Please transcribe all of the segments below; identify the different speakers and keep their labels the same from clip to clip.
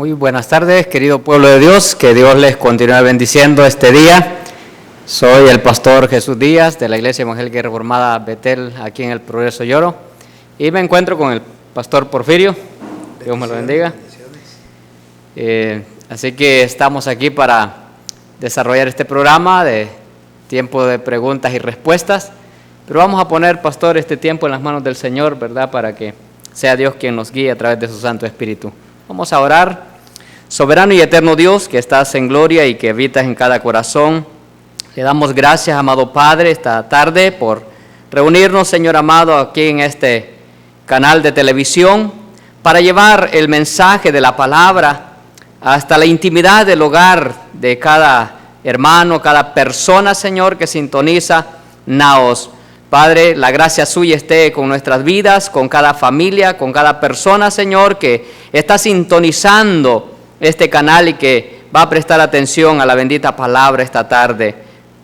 Speaker 1: Muy buenas tardes, querido pueblo de Dios, que Dios les continúe bendiciendo este día. Soy el pastor Jesús Díaz de la Iglesia Evangélica y Reformada Betel, aquí en el Progreso Lloro, y me encuentro con el pastor Porfirio. Dios me lo bendiga. Así que estamos aquí para desarrollar este programa de tiempo de preguntas y respuestas, pero vamos a poner, pastor, este tiempo en las manos del Señor, ¿verdad?, para que sea Dios quien nos guíe a través de su Santo Espíritu. Vamos a orar. Soberano y eterno Dios, que estás en gloria y que habitas en cada corazón, le damos gracias, amado Padre, esta tarde por reunirnos, Señor amado, aquí en este canal de televisión para llevar el mensaje de la palabra hasta la intimidad del hogar de cada hermano, cada persona, Señor, que sintoniza Naos. Padre, la gracia suya esté con nuestras vidas, con cada familia, con cada persona, Señor, que está sintonizando este canal y que va a prestar atención a la bendita palabra esta tarde.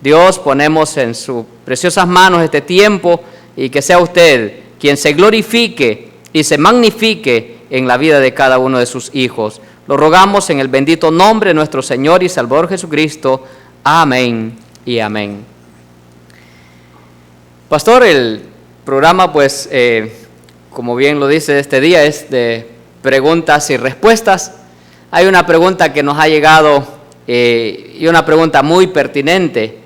Speaker 1: Dios, ponemos en sus preciosas manos este tiempo y que sea usted quien se glorifique y se magnifique en la vida de cada uno de sus hijos. Lo rogamos en el bendito nombre de nuestro Señor y Salvador Jesucristo. Amén y amén. Pastor, el programa, pues, como bien lo dice este día, es de preguntas y respuestas. Hay una pregunta que nos ha llegado y una pregunta muy pertinente.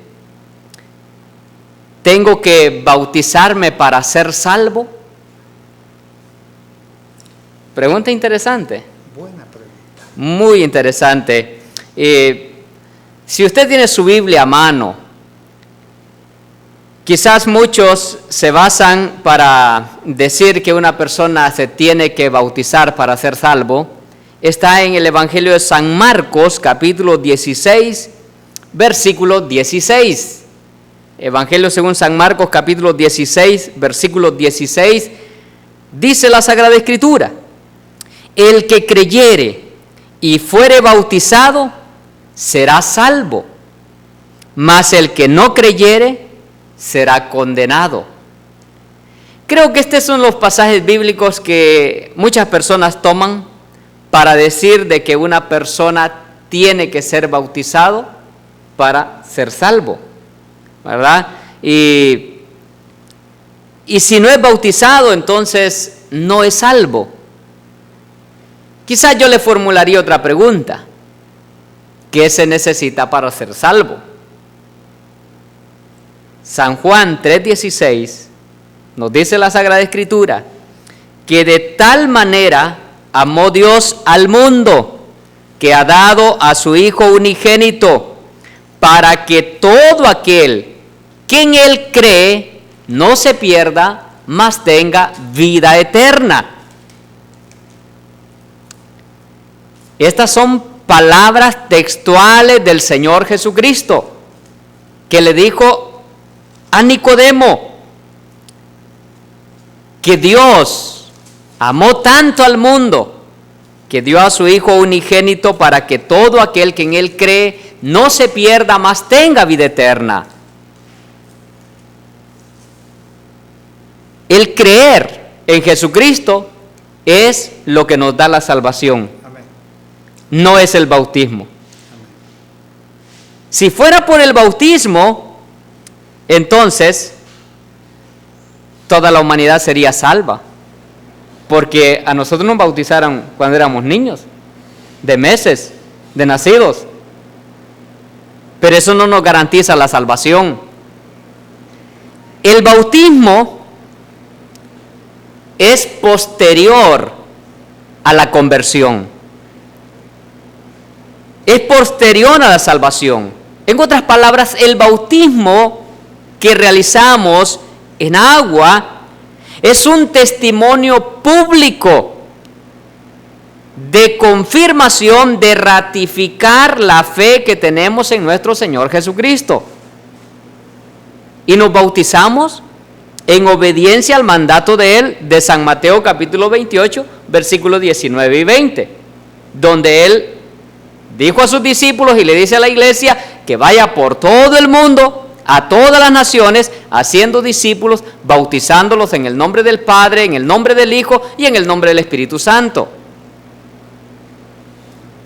Speaker 1: ¿Tengo que bautizarme para ser salvo? Pregunta interesante.
Speaker 2: Buena pregunta.
Speaker 1: Muy interesante. Si usted tiene su Biblia a mano, quizás muchos se basan para decir que una persona se tiene que bautizar para ser salvo. Está en el Evangelio de San Marcos, capítulo 16, versículo 16. Evangelio según San Marcos, capítulo 16, versículo 16, dice la Sagrada Escritura: el que creyere y fuere bautizado será salvo, mas el que no creyere será condenado. Creo que estos son los pasajes bíblicos que muchas personas toman para decir de que una persona tiene que ser bautizado para ser salvo, ¿verdad? Y si no es bautizado, entonces no es salvo. Quizás yo le formularía otra pregunta: ¿qué se necesita para ser salvo? San Juan 3:16 nos dice la Sagrada Escritura que de tal manera amó Dios al mundo que ha dado a su Hijo unigénito, para que todo aquel que en Él cree no se pierda, mas tenga vida eterna. Estas son palabras textuales del Señor Jesucristo, que le dijo a Nicodemo que Dios amó tanto al mundo que dio a su Hijo unigénito para que todo aquel que en Él cree no se pierda, mas tenga vida eterna. El creer en Jesucristo es lo que nos da la salvación.
Speaker 2: Amén.
Speaker 1: No es el bautismo.
Speaker 2: Amén.
Speaker 1: Si fuera por el bautismo, entonces toda la humanidad sería salva, porque a nosotros nos bautizaron cuando éramos niños, de meses, de nacidos, pero eso no nos garantiza la salvación. El bautismo es posterior a la conversión, es posterior a la salvación. En otras palabras, el bautismo que realizamos en agua es un testimonio público de confirmación, de ratificar la fe que tenemos en nuestro Señor Jesucristo. Y nos bautizamos en obediencia al mandato de Él, de San Mateo capítulo 28, versículos 19 y 20, donde Él dijo a sus discípulos y le dice a la iglesia que vaya por todo el mundo, a todas las naciones, haciendo discípulos, bautizándolos en el nombre del Padre, en el nombre del Hijo y en el nombre del Espíritu Santo.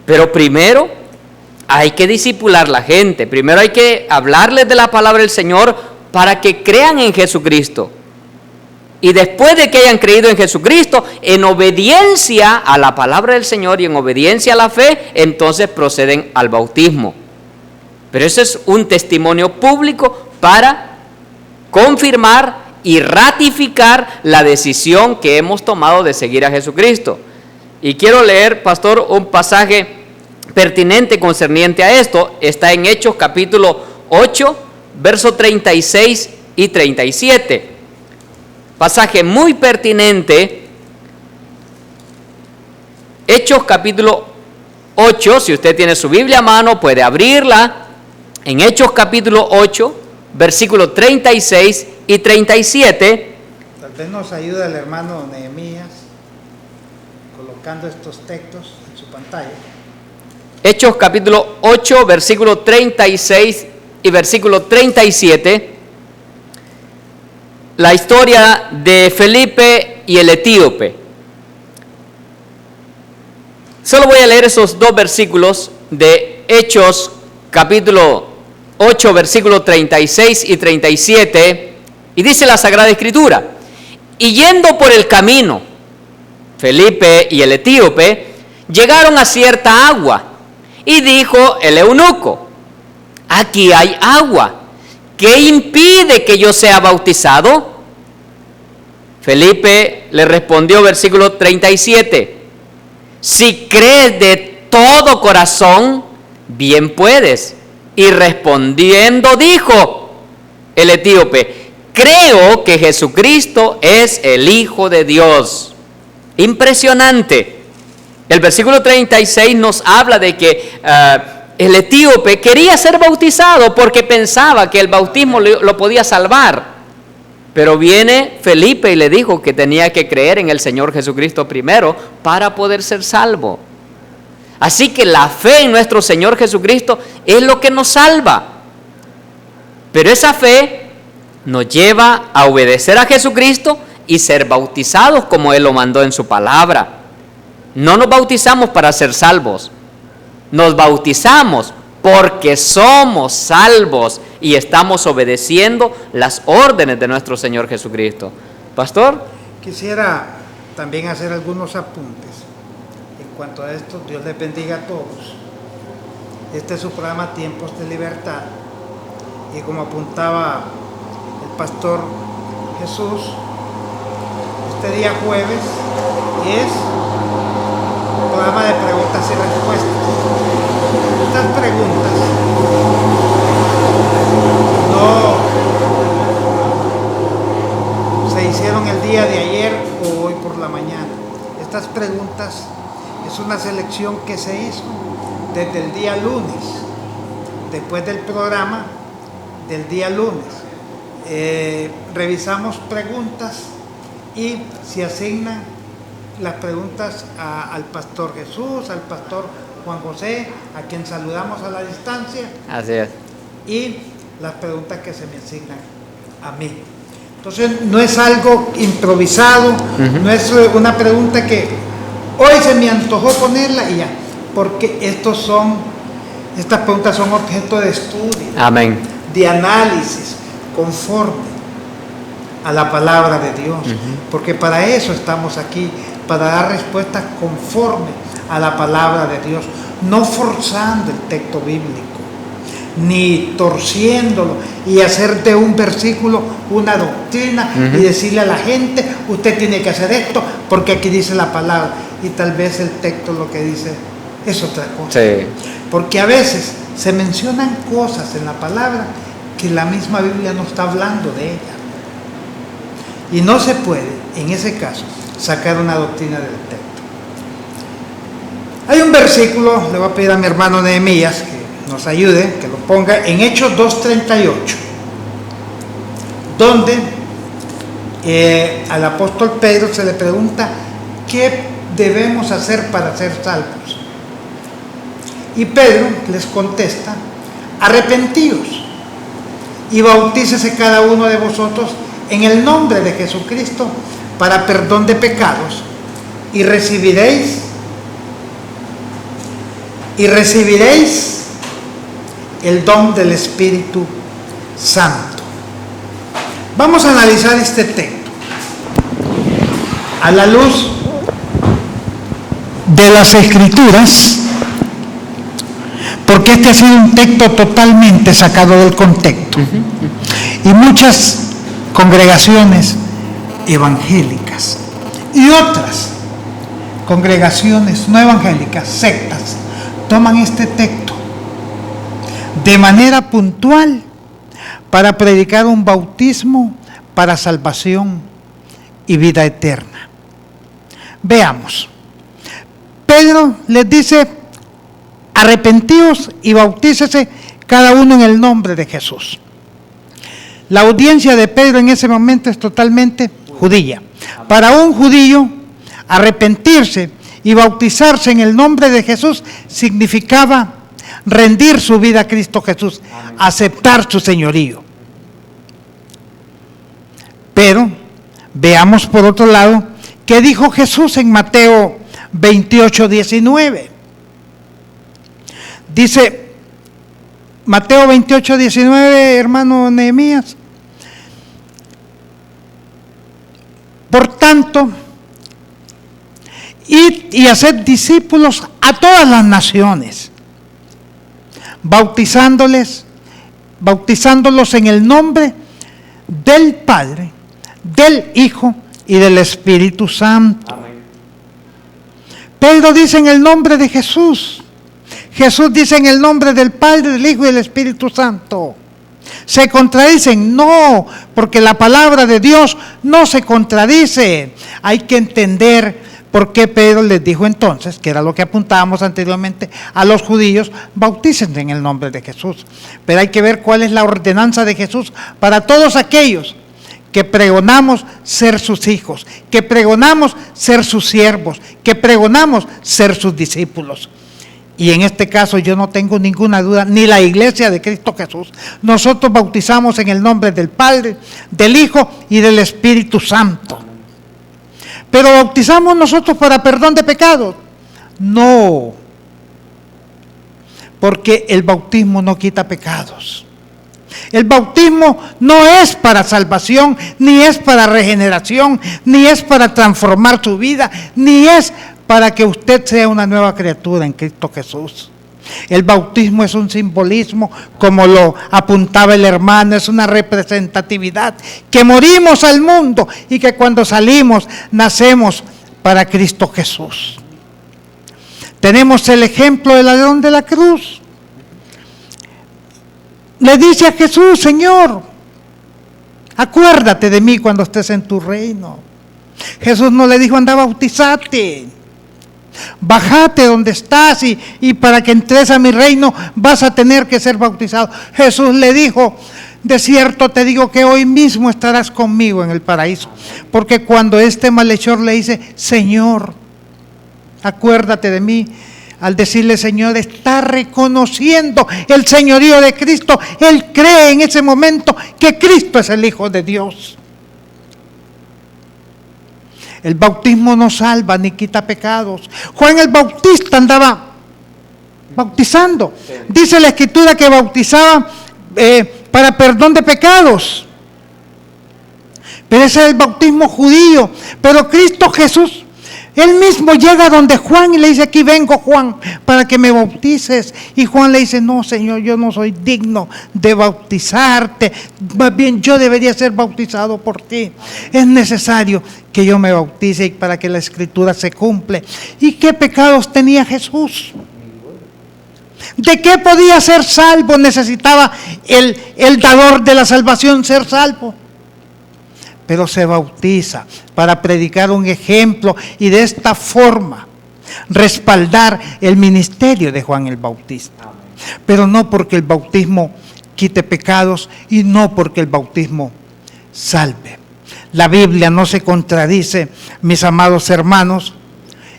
Speaker 1: Pero primero hay que discipular a la gente, primero hay que hablarles de la palabra del Señor para que crean en Jesucristo. Y después de que hayan creído en Jesucristo, en obediencia a la palabra del Señor y en obediencia a la fe, entonces proceden al bautismo. Pero eso es un testimonio público para confirmar y ratificar la decisión que hemos tomado de seguir a Jesucristo. Y quiero leer, pastor, un pasaje pertinente concerniente a esto. Está en Hechos capítulo 8, versos 36 y 37. Pasaje muy pertinente. Hechos capítulo 8, si usted tiene su Biblia a mano, puede abrirla. En Hechos capítulo 8, versículos 36 y 37.
Speaker 2: Tal vez nos ayuda el hermano Nehemías colocando estos textos en su pantalla.
Speaker 1: Hechos capítulo 8, versículo 36 y versículo 37. La historia de Felipe y el etíope. Solo voy a leer esos dos versículos de Hechos capítulo 8, versículos 36 y 37, y dice la Sagrada Escritura: y yendo por el camino, Felipe y el etíope llegaron a cierta agua, y dijo el eunuco: aquí hay agua, ¿qué impide que yo sea bautizado? Felipe le respondió, versículo 37, si crees de todo corazón, bien puedes. Y respondiendo dijo el etíope: creo que Jesucristo es el Hijo de Dios. Impresionante. El versículo 36 nos habla de que el etíope quería ser bautizado porque pensaba que el bautismo lo podía salvar. Pero viene Felipe y le dijo que tenía que creer en el Señor Jesucristo primero para poder ser salvo. Así que la fe en nuestro Señor Jesucristo es lo que nos salva. Pero esa fe nos lleva a obedecer a Jesucristo y ser bautizados como Él lo mandó en su palabra. No nos bautizamos para ser salvos. Nos bautizamos porque somos salvos y estamos obedeciendo las órdenes de nuestro Señor Jesucristo. Pastor.
Speaker 2: Quisiera también hacer algunos apuntes. En cuanto a esto, Dios les bendiga a todos. Este es su programa Tiempos de Libertad. Y como apuntaba el pastor Jesús, este día jueves es un programa de preguntas y respuestas. Estas preguntas no se hicieron el día de ayer o hoy por la mañana. Estas preguntas es una selección que se hizo desde el día lunes, después del programa del día lunes. Revisamos preguntas y se asignan las preguntas al pastor Jesús, al pastor Juan José, a quien saludamos a la distancia.
Speaker 1: Así es.
Speaker 2: Y las preguntas que se me asignan a mí. Entonces no es algo improvisado, no es una pregunta que hoy se me antojó ponerla y ya, porque estas preguntas son objeto de estudio,
Speaker 1: Amén,
Speaker 2: de análisis, conforme a la palabra de Dios, porque para eso estamos aquí, para dar respuestas conforme a la palabra de Dios, no forzando el texto bíblico, ni torciéndolo y hacer de un versículo una doctrina y decirle a la gente, usted tiene que hacer esto porque aquí dice la palabra, y tal vez el texto lo que dice es otra cosa. Sí. Porque a veces se mencionan cosas en la palabra que la misma Biblia no está hablando de ella, y no se puede en ese caso sacar una doctrina del texto. Hay un versículo, le voy a pedir a mi hermano Nehemías que nos ayude, que lo ponga en Hechos 2:38, donde al apóstol Pedro se le pregunta qué debemos hacer para ser salvos. Y Pedro les contesta: arrepentíos y bautícese cada uno de vosotros en el nombre de Jesucristo para perdón de pecados, y recibiréis y recibiréis el don del Espíritu Santo. Vamos a analizar este texto a la luz de las Escrituras, porque este ha sido un texto totalmente sacado del contexto. Y muchas congregaciones evangélicas y otras congregaciones no evangélicas, sectas, toman este texto de manera puntual para predicar un bautismo para salvación y vida eterna. Veamos. Pedro les dice: arrepentíos y bautícese cada uno en el nombre de Jesús. La audiencia de Pedro en ese momento es totalmente judía. Para un judío, arrepentirse y bautizarse en el nombre de Jesús significaba rendir su vida a Cristo Jesús, aceptar su señorío. Pero veamos por otro lado qué dijo Jesús en Mateo 28:19. Dice Mateo 28:19, hermano Nehemías: por tanto, id y haced discípulos a todas las naciones, bautizándolos en el nombre del Padre, del Hijo y del Espíritu Santo. Amén. Pedro dice en el nombre de Jesús. Jesús dice en el nombre del Padre, del Hijo y del Espíritu Santo. ¿Se contradicen? No, porque la palabra de Dios no se contradice. Hay que entender por qué Pedro les dijo entonces, que era lo que apuntábamos anteriormente, a los judíos: bautícense en el nombre de Jesús. Pero hay que ver cuál es la ordenanza de Jesús para todos aquellos que pregonamos ser sus hijos, que pregonamos ser sus siervos, que pregonamos ser sus discípulos. Y en este caso yo no tengo ninguna duda, ni la iglesia de Cristo Jesús. Nosotros bautizamos en el nombre del Padre, del Hijo y del Espíritu Santo. Pero ¿bautizamos nosotros para perdón de pecados? No, porque el bautismo no quita pecados. El bautismo no es para salvación, ni es para regeneración, ni es para transformar su vida, ni es para que usted sea una nueva criatura en Cristo Jesús. El bautismo es un simbolismo, como lo apuntaba el hermano, es una representatividad, que morimos al mundo y que cuando salimos nacemos para Cristo Jesús. Tenemos el ejemplo del ladrón de la cruz. Le dice a Jesús: Señor, acuérdate de mí cuando estés en tu reino. Jesús no le dijo: anda, bautízate, bájate donde estás y para que entres a mi reino vas a tener que ser bautizado. Jesús le dijo: de cierto te digo que hoy mismo estarás conmigo en el paraíso. Porque cuando este malhechor le dice: Señor, acuérdate de mí, al decirle Señor, está reconociendo el señorío de Cristo. Él cree en ese momento que Cristo es el Hijo de Dios. El bautismo no salva ni quita pecados. Juan el Bautista andaba bautizando. Dice la Escritura que bautizaba para perdón de pecados. Pero ese es el bautismo judío. Pero Cristo Jesús, Él mismo llega donde Juan y le dice: aquí vengo, Juan, para que me bautices. Y Juan le dice: no, Señor, yo no soy digno de bautizarte. Más bien yo debería ser bautizado por ti. Es necesario que yo me bautice y para que la Escritura se cumple. ¿Y qué pecados tenía Jesús? ¿De qué podía ser salvo? Necesitaba el dador de la salvación ser salvo. Pero se bautiza para predicar un ejemplo y de esta forma respaldar el ministerio de Juan el Bautista. Pero no porque el bautismo quite pecados y no porque el bautismo salve. La Biblia no se contradice, mis amados hermanos,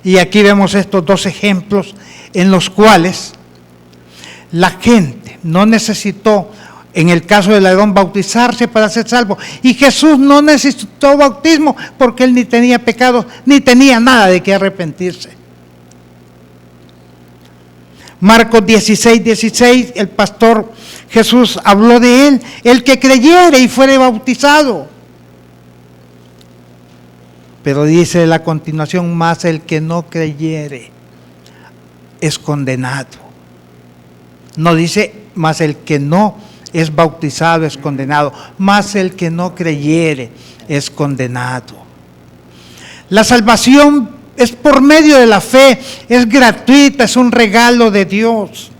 Speaker 2: y aquí vemos estos dos ejemplos en los cuales la gente no necesitó, en el caso del ladrón, bautizarse para ser salvo. Y Jesús no necesitó bautismo porque Él ni tenía pecados, ni tenía nada de qué arrepentirse. Marcos 16, 16, el pastor Jesús habló de él, el que creyere y fuere bautizado. Pero dice a la continuación, más el que no creyere es condenado. No dice, más el que no es bautizado es condenado, más el que no creyere es condenado. La salvación es por medio de la fe, es gratuita, es un regalo de Dios.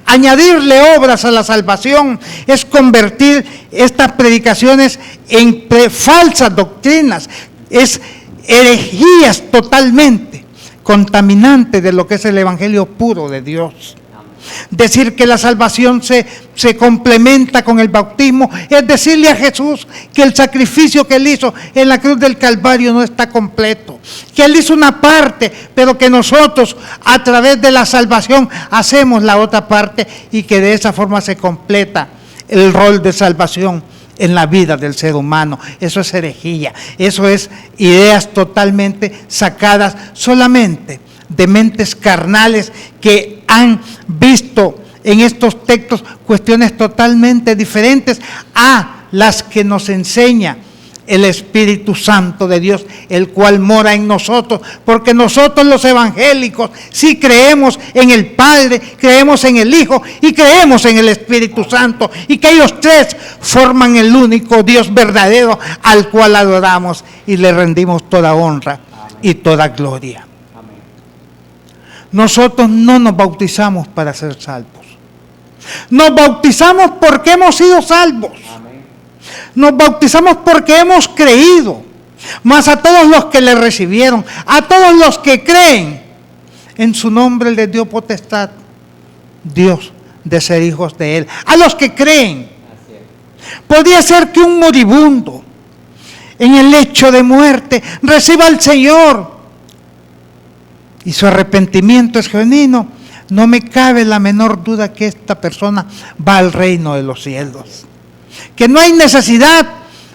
Speaker 2: Añadirle obras a la salvación es convertir estas predicaciones en falsas doctrinas, es herejías totalmente contaminantes de lo que es el evangelio puro de Dios. Decir que la salvación se complementa con el bautismo es decirle a Jesús que el sacrificio que Él hizo en la cruz del Calvario no está completo, que Él hizo una parte, pero que nosotros a través de la salvación hacemos la otra parte y que de esa forma se completa el rol de salvación en la vida del ser humano. Eso es herejía, eso es ideas totalmente sacadas solamente de mentes carnales que han visto en estos textos cuestiones totalmente diferentes a las que nos enseña el Espíritu Santo de Dios, el cual mora en nosotros, porque nosotros los evangélicos sí creemos en el Padre, creemos en el Hijo y creemos en el Espíritu Santo, y que ellos tres forman el único Dios verdadero al cual adoramos y le rendimos toda honra y toda gloria. Nosotros no nos bautizamos para ser salvos. Nos bautizamos porque hemos sido salvos. Nos bautizamos porque hemos creído. Mas a todos los que le recibieron, a todos los que creen, en su nombre les dio potestad Dios de ser hijos de Él. A los que creen. Podría ser que un moribundo en el lecho de muerte reciba al Señor y su arrepentimiento es genuino, no me cabe la menor duda que esta persona va al reino de los cielos. Que no hay necesidad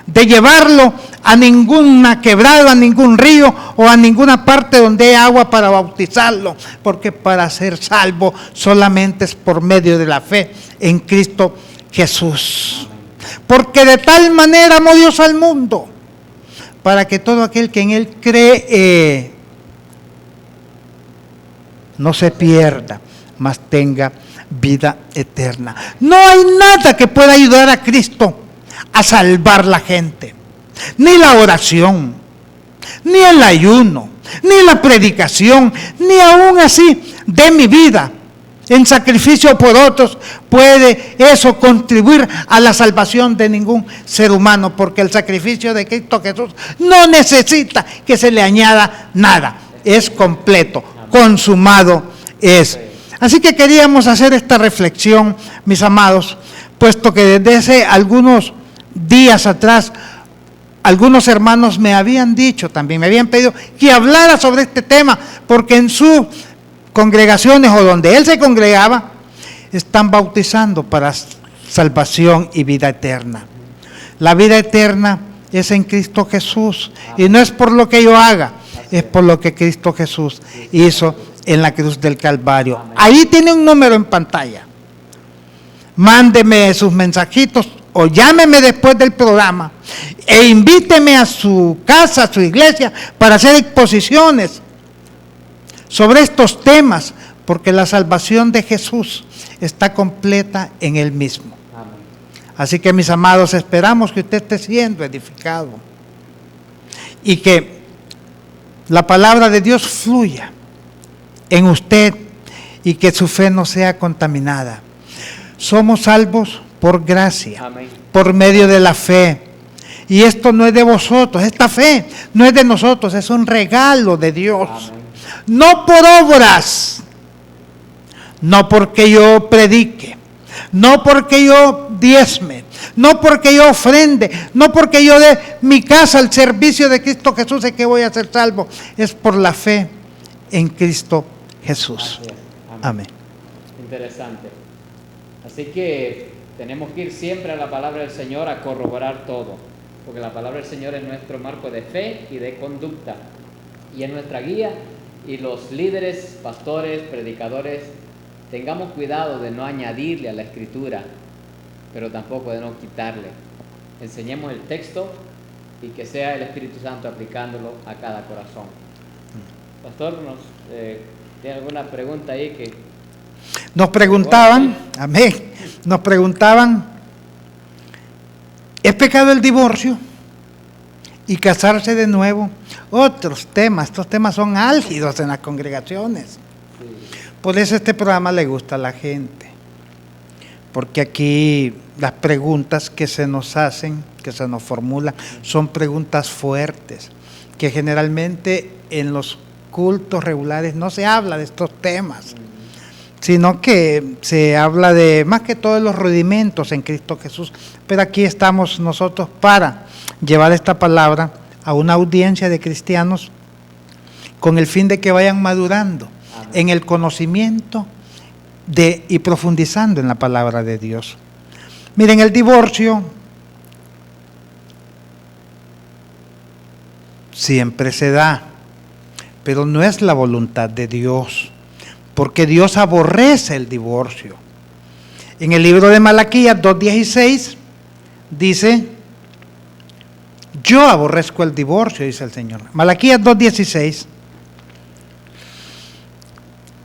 Speaker 2: de llevarlo a ninguna quebrada, a ningún río o a ninguna parte donde hay agua para bautizarlo, porque para ser salvo solamente es por medio de la fe en Cristo Jesús. Porque de tal manera amó Dios al mundo, para que todo aquel que en Él cree no se pierda, mas tenga vida eterna. No hay nada que pueda ayudar a Cristo a salvar la gente, ni la oración, ni el ayuno, ni la predicación, ni aún así de mi vida en sacrificio por otros puede eso contribuir a la salvación de ningún ser humano, porque el sacrificio de Cristo Jesús no necesita que se le añada nada, es completo, consumado es. Así que queríamos hacer esta reflexión, mis amados, puesto que desde hace algunos días atrás algunos hermanos me habían dicho, también me habían pedido que hablara sobre este tema, porque en sus congregaciones o donde él se congregaba están bautizando para salvación y vida eterna. La vida eterna es en Cristo Jesús y no es por lo que yo haga, es por lo que Cristo Jesús hizo en la cruz del Calvario. Ahí tiene un número en pantalla. Mándeme sus mensajitos o llámeme después del programa e invíteme a su casa, a su iglesia, para hacer exposiciones sobre estos temas, porque la salvación de Jesús está completa en Él mismo. Así que, mis amados, esperamos que usted esté siendo edificado y que la palabra de Dios fluya en usted y que su fe no sea contaminada. Somos salvos por gracia, amén, por medio de la fe. Y esto no es de vosotros, esta fe no es de nosotros, es un regalo de Dios. Amén. No por obras, no porque yo predique, no porque yo diezme, no porque yo ofrende, no porque yo dé mi casa al servicio de Cristo Jesús es que voy a ser salvo, es por la fe en Cristo Jesús.
Speaker 1: Amén.
Speaker 2: Amén.
Speaker 1: Interesante. Así que tenemos que ir siempre a la palabra del Señor a corroborar todo, porque la palabra del Señor es nuestro marco de fe y de conducta, y es nuestra guía, y los líderes, pastores, predicadores tengamos cuidado de no añadirle a la Escritura, pero tampoco de no quitarle. Enseñemos el texto y que sea el Espíritu Santo aplicándolo a cada corazón. Pastor, ¿tiene alguna pregunta ahí que...
Speaker 2: Nos preguntaban, amén, nos preguntaban, ¿es pecado el divorcio y casarse de nuevo? Otros temas, estos temas son álgidos en las congregaciones.
Speaker 1: Sí.
Speaker 2: Por eso este programa le gusta a la gente, porque aquí las preguntas que se nos hacen, que se nos formulan, son preguntas fuertes, que generalmente en los cultos regulares no se habla de estos temas, sino que se habla de más que todo de los rudimentos en Cristo Jesús. Pero aquí estamos nosotros para llevar esta palabra a una audiencia de cristianos con el fin de que vayan madurando en el conocimiento y profundizando en la palabra de Dios. Miren, el divorcio siempre se da, pero no es la voluntad de Dios, porque Dios aborrece el divorcio. En el libro de Malaquías 2:16 dice: yo aborrezco el divorcio, dice el Señor. Malaquías 2:16.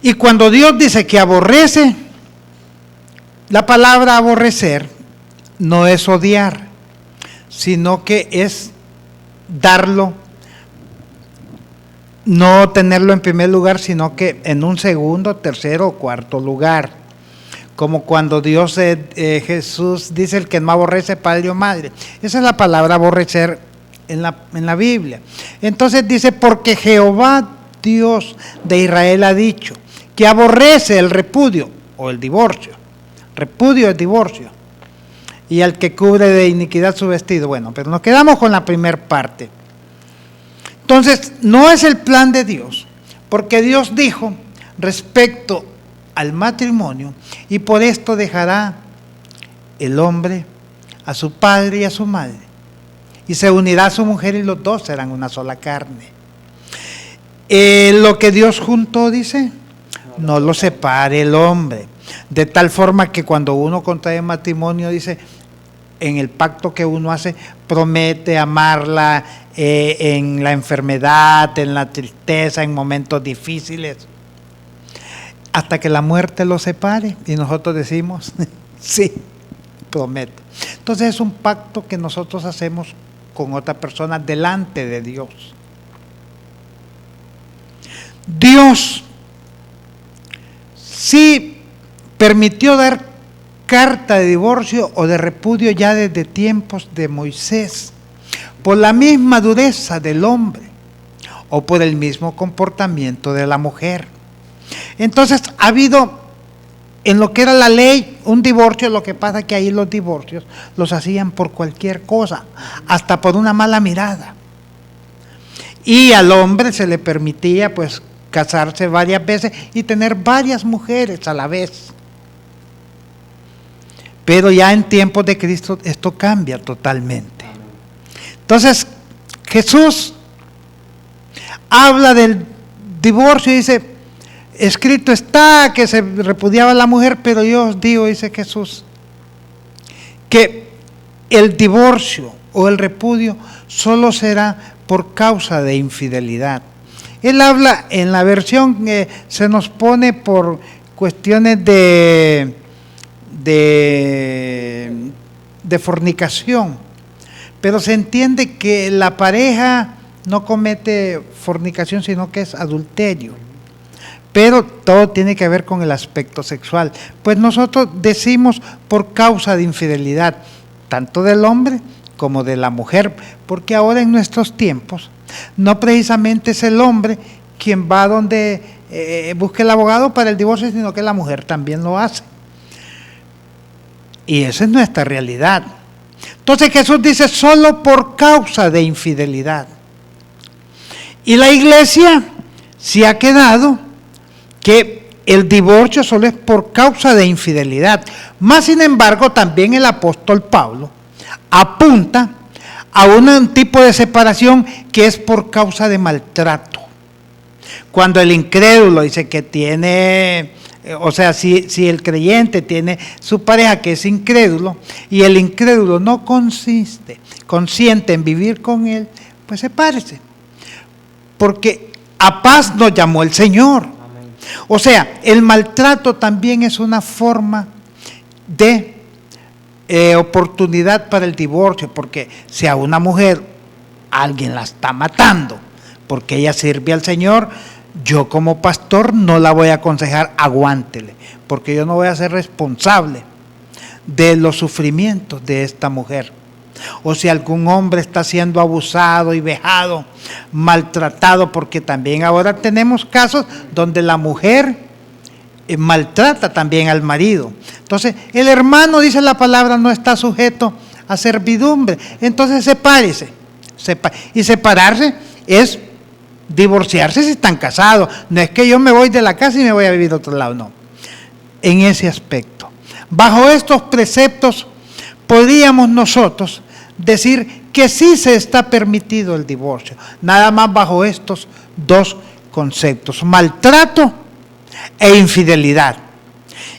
Speaker 2: Y cuando Dios dice que aborrece, la palabra aborrecer no es odiar, sino que es darlo, no tenerlo en primer lugar, sino que en un segundo, tercero o cuarto lugar. Como cuando Dios, Jesús dice: el que no aborrece padre o madre. Esa es la palabra aborrecer en la Biblia. Entonces dice: porque Jehová Dios de Israel ha dicho que aborrece el repudio o el divorcio. Repudio es divorcio. Y al que cubre de iniquidad su vestido. Bueno, pero nos quedamos con la primera parte. Entonces, no es el plan de Dios, porque Dios dijo respecto al matrimonio: y por esto dejará el hombre a su padre y a su madre, y se unirá a su mujer, y los dos serán una sola carne. Lo que Dios juntó, dice, no lo separe el hombre. De tal forma que cuando uno contrae matrimonio, dice, en el pacto que uno hace, promete amarla en la enfermedad, en la tristeza, en momentos difíciles, hasta que la muerte los separe. Y nosotros decimos, sí, prometo. Entonces es un pacto que nosotros hacemos con otra persona delante de Dios. Dios sí permitió dar carta de divorcio o de repudio ya desde tiempos de Moisés, por la misma dureza del hombre o por el mismo comportamiento de la mujer. Entonces ha habido en lo que era la ley un divorcio. Lo que pasa es que ahí los divorcios los hacían por cualquier cosa, hasta por una mala mirada, y al hombre se le permitía pues casarse varias veces y tener varias mujeres a la vez. Pero ya en tiempos de Cristo esto cambia totalmente. Entonces Jesús habla del divorcio y dice: escrito está que se repudiaba a la mujer, pero yo os digo, dice Jesús, que el divorcio o el repudio solo será por causa de infidelidad. Él habla en la versión que se nos pone por cuestiones de fornicación, pero se entiende que la pareja no comete fornicación, sino que es adulterio. Pero todo tiene que ver con el aspecto sexual. Pues nosotros decimos por causa de infidelidad, tanto del hombre como de la mujer, porque ahora en nuestros tiempos no precisamente es el hombre quien va donde busca el abogado para el divorcio, sino que la mujer también lo hace. Y esa es nuestra realidad. Entonces Jesús dice: solo por causa de infidelidad. Y la iglesia se ha quedado que el divorcio solo es por causa de infidelidad. Más sin embargo, también el apóstol Pablo apunta a un tipo de separación que es por causa de maltrato. Cuando el incrédulo dice que tiene O sea, si el creyente tiene su pareja que es incrédulo y el incrédulo no consiente en vivir con él, pues sepárese. Porque a paz nos llamó el Señor. Amén. O sea, el maltrato también es una forma de oportunidad para el divorcio, porque si a una mujer alguien la está matando porque ella sirve al Señor, yo como pastor no la voy a aconsejar aguántele, porque yo no voy a ser responsable de los sufrimientos de esta mujer. O si algún hombre está siendo abusado y vejado, maltratado, porque también ahora tenemos casos donde la mujer maltrata también al marido. Entonces, el hermano, dice la palabra, no está sujeto a servidumbre. Entonces, sepárese. Y separarse es divorciarse si están casados. No es que yo me voy de la casa y me voy a vivir a otro lado, no. En ese aspecto. Bajo estos preceptos, podríamos nosotros decir que sí se está permitido el divorcio. Nada más bajo estos dos conceptos: maltrato e infidelidad.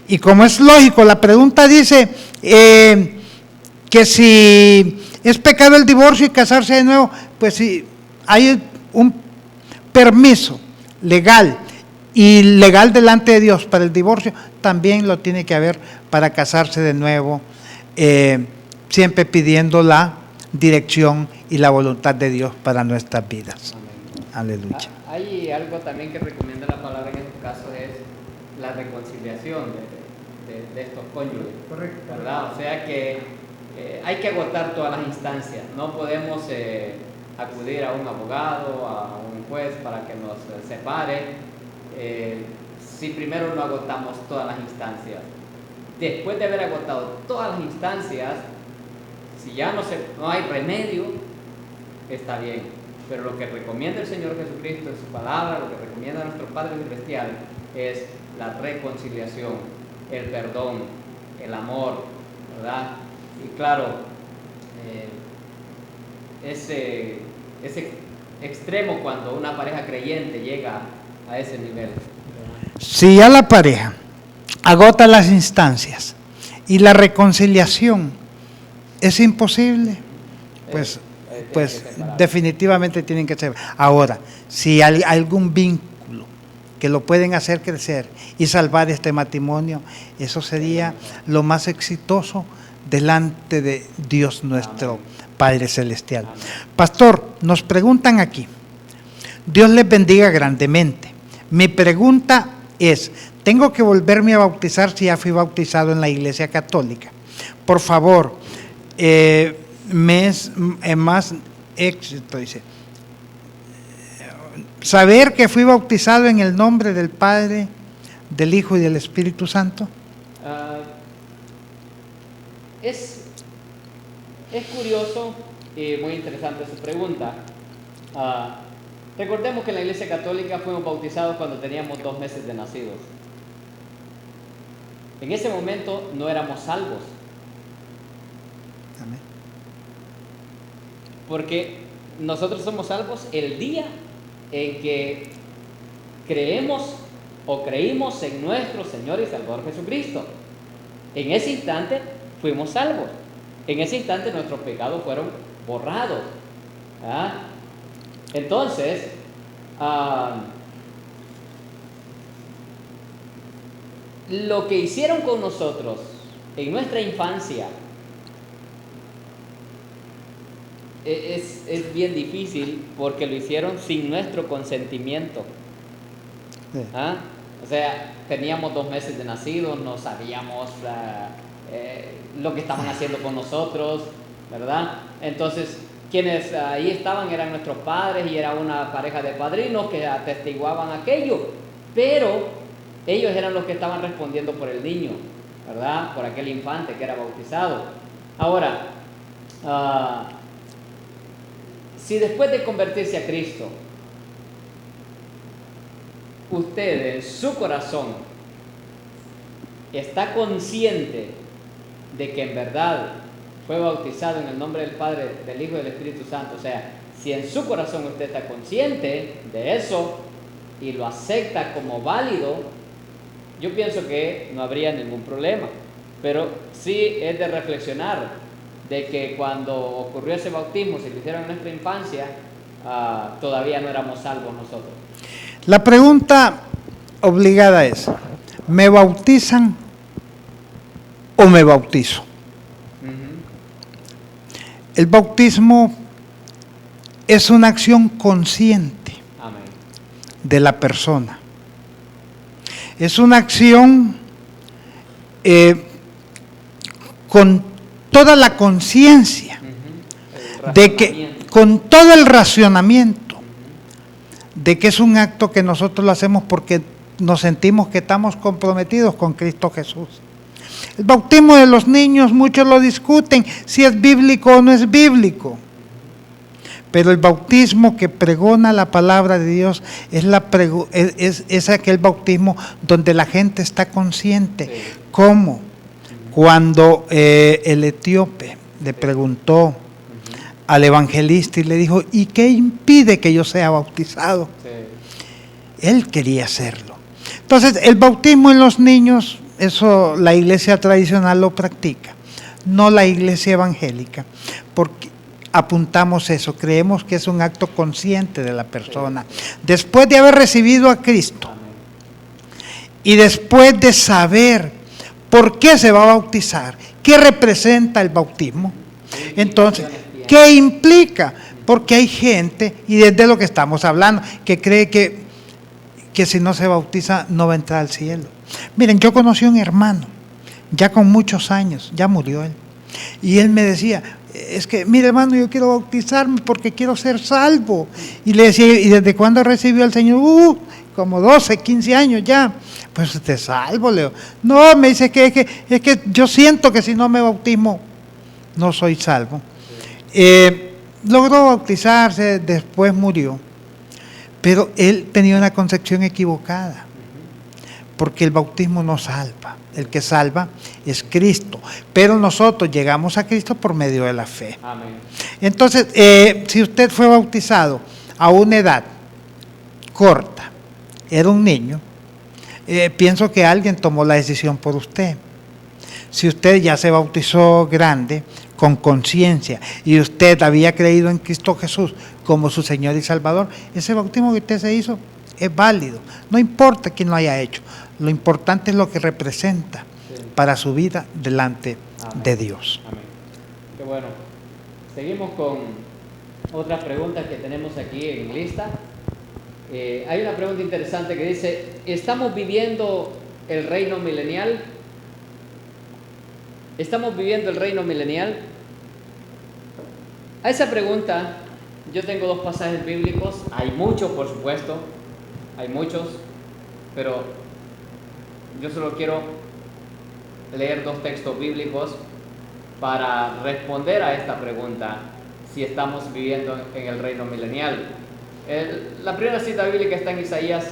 Speaker 2: Y como es lógico, la pregunta dice que si es pecado el divorcio y casarse de nuevo, pues si hay un permiso legal y legal delante de Dios para el divorcio, también lo tiene que haber para casarse de nuevo, siempre pidiendo la dirección y la voluntad de Dios para nuestras vidas. Amén. Aleluya.
Speaker 1: Hay algo también que recomienda la palabra en estos casos, es la reconciliación de estos cónyuges. Correcto. ¿Verdad? O sea que hay que agotar todas las instancias. No podemos acudir a un abogado, a un juez para que nos separe, si primero no agotamos todas las instancias. Después de haber agotado todas las instancias, si ya no hay remedio, está bien. Pero lo que recomienda el Señor Jesucristo en su palabra, lo que recomienda nuestro Padre Celestial, es la reconciliación, el perdón, el amor, ¿verdad? Y claro, ese extremo cuando una pareja creyente llega a ese nivel.
Speaker 2: Si ya la pareja agota las instancias y la reconciliación es imposible, pues definitivamente tienen que ser. Ahora, si hay algún vínculo que lo pueden hacer crecer y salvar este matrimonio, eso sería lo más exitoso delante de Dios nuestro Padre Celestial. Pastor, nos preguntan aquí, Dios les bendiga grandemente. Mi pregunta es, ¿tengo que volverme a bautizar si ya fui bautizado en la Iglesia Católica? Por favor, me es más éxito, dice, saber que fui bautizado en el nombre del Padre, del Hijo y del Espíritu Santo.
Speaker 1: Es curioso y muy interesante su pregunta. Recordemos que en la Iglesia Católica fuimos bautizados cuando teníamos 2 meses de nacidos. En ese momento no éramos salvos.
Speaker 2: Amén.
Speaker 1: Porque nosotros somos salvos el día en que creímos en nuestro Señor y Salvador Jesucristo. En ese instante fuimos salvos. En ese instante nuestros pecados fueron borrados. Entonces, lo que hicieron con nosotros en nuestra infancia es bien difícil, porque lo hicieron sin nuestro consentimiento. O sea, teníamos 2 meses de nacidos, no sabíamos lo que estaban haciendo con nosotros, ¿verdad? Entonces, quienes ahí estaban eran nuestros padres y era una pareja de padrinos que atestiguaban aquello, pero ellos eran los que estaban respondiendo por el niño, ¿verdad? Por aquel infante que era bautizado. Ahora, si después de convertirse a Cristo, usted en su corazón está consciente de que en verdad fue bautizado en el nombre del Padre, del Hijo y del Espíritu Santo, o sea, si en su corazón usted está consciente de eso y lo acepta como válido, yo pienso que no habría ningún problema, pero sí es de reflexionar de que cuando ocurrió ese bautismo, si lo hicieron en nuestra infancia, todavía no éramos salvos nosotros.
Speaker 2: La pregunta obligada es, ¿me bautizan o me bautizo? El bautismo es una acción consciente de la persona. Es una acción con toda la conciencia, de que, con todo el racionamiento, de que es un acto que nosotros lo hacemos porque nos sentimos que estamos comprometidos con Cristo Jesús. El bautismo de los niños, muchos lo discuten, si es bíblico o no es bíblico. Pero el bautismo que pregona la palabra de Dios es aquel bautismo donde la gente está consciente. Sí. ¿Cómo? Cuando el etíope le preguntó al evangelista y le dijo, ¿y qué impide que yo sea bautizado? Sí. Él quería hacerlo. Entonces, el bautismo en los niños, eso la iglesia tradicional lo practica, no la iglesia evangélica, porque apuntamos eso, creemos que es un acto consciente de la persona. Después de haber recibido a Cristo y después de saber por qué se va a bautizar, qué representa el bautismo, entonces, ¿qué implica? Porque hay gente, y desde lo que estamos hablando, que cree que si no se bautiza no va a entrar al cielo. Miren, yo conocí a un hermano, ya con muchos años, ya murió él, y él me decía, es que, mire hermano, yo quiero bautizarme porque quiero ser salvo. Y le decía, ¿y desde cuándo recibió al Señor? Como 12, 15 años ya. Pues usted es salvo, Leo. No, me dice es que yo siento que si no me bautismo, no soy salvo. Logró bautizarse, después murió. Pero él tenía una concepción equivocada, porque el bautismo no salva. El que salva es Cristo, pero nosotros llegamos a Cristo por medio de la fe. Amén. Entonces, si usted fue bautizado a una edad corta, era un niño, pienso que alguien tomó la decisión por usted. Si usted ya se bautizó grande, con conciencia, y usted había creído en Cristo Jesús como su Señor y Salvador, ese bautismo que usted se hizo es válido, no importa quién lo haya hecho. Lo importante es lo que representa para su vida delante de Dios.
Speaker 1: Amén. Qué bueno. Seguimos con otras preguntas que tenemos aquí en lista. Hay una pregunta interesante que dice, ¿estamos viviendo el reino milenial? ¿Estamos viviendo el reino milenial? A esa pregunta yo tengo dos pasajes bíblicos. Hay muchos, por supuesto. Hay muchos, pero yo solo quiero leer dos textos bíblicos para responder a esta pregunta, si estamos viviendo en el reino milenial. La primera cita bíblica está en Isaías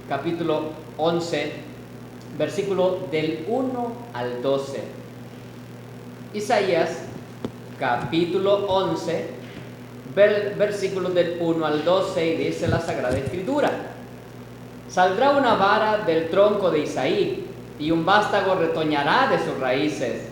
Speaker 1: capítulo 11, versículo del 1 al 12. Isaías capítulo 11, versículos del 1 al 12, y dice la Sagrada Escritura: saldrá una vara del tronco de Isaí, y un vástago retoñará de sus raíces.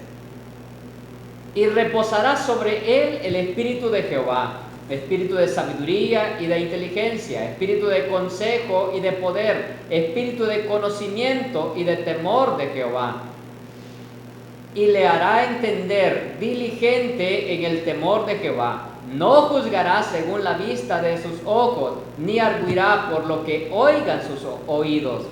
Speaker 1: Y reposará sobre él el espíritu de Jehová, espíritu de sabiduría y de inteligencia, espíritu de consejo y de poder, espíritu de conocimiento y de temor de Jehová. Y le hará entender diligente en el temor de Jehová. No juzgará según la vista de sus ojos, ni arguirá por lo que oigan sus oídos,